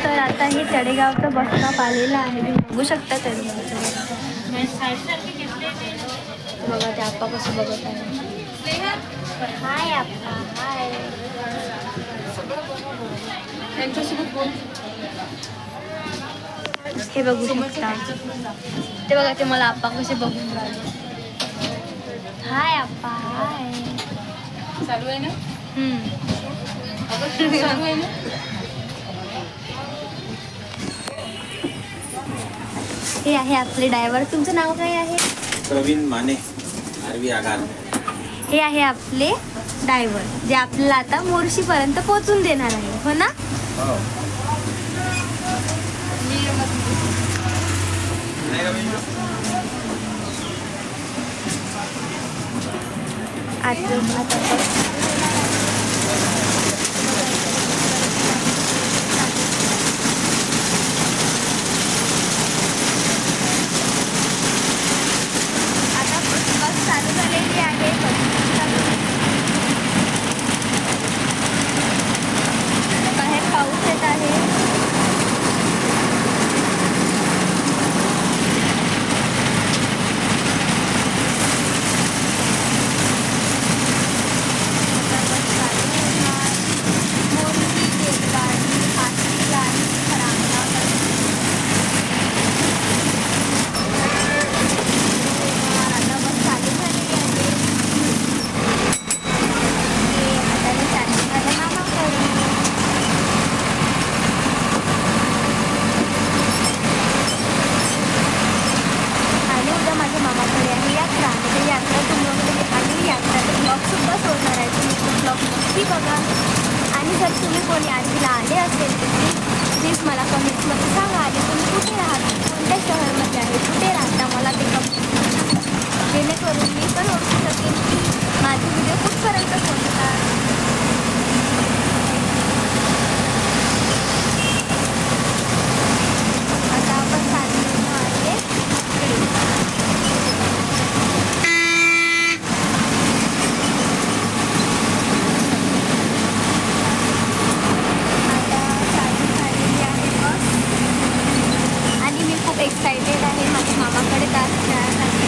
तर आता हे तळेगावचं बस स्टॉप आलेलं आहे. तुम्ही बघू शकता तळेगावचं. बघा ते आप्पा कसं बघत आहे. हाय आप्पा हाय. हे बघू शकता. ते बघा ते मला आप्पा कसे बघून राहिले. हाय आप्पा हाय. चालू आहे ना? चालू आहे ना. हे आहे आपले ड्रायव्हर. तुमचं नाव काय आहे? प्रवीण माने, आरवी आगार. हे आहे आपले ड्रायव्हर जे आपल्याला आता मोर्शीपर्यंत पोहोचून देणार आहे. हो ना? हो. आता बस चालू झालेली आहे. बाहेर पाऊस येत आहे. बघा. आणि जर तुम्ही कोणी आजीला आले असेल तर प्लीज मला कमेंट्समध्ये सांगा. आणि तुम्ही कुठे राहता, कोणत्या शहरामध्ये आहे, कुठे राहता, मला ते जेणेकरून मी पण ओळखू शकेन की माझे व्हिडिओ कुठपर्यंत पोहोचतात. आता आपण चाललेलो आहे. एक्साइटेड आहे माझ्या मामाकडे जाण्यासाठी.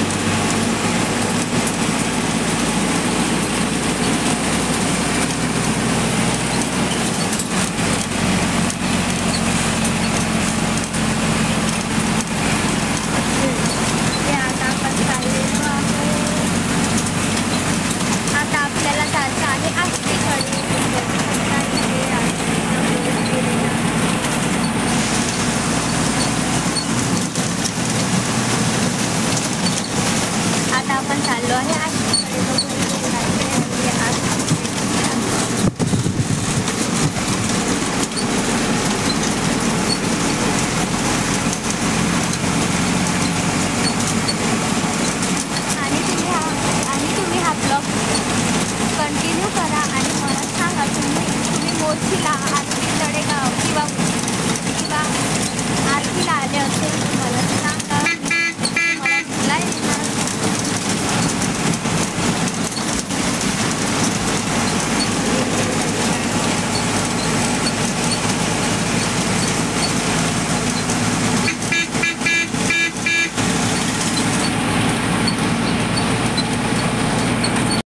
आता आपण चाललेलो आहे. आता आपल्याला जायचं आहे आष्टीकडे. आता आपण चाललो आहे आष्टीकडे. आणि तुम्ही हा ब्लॉग कंटिन्यू करा आणि मला सांगा तुम्ही मोर्शीला आष्टी, तळेगाव किंवा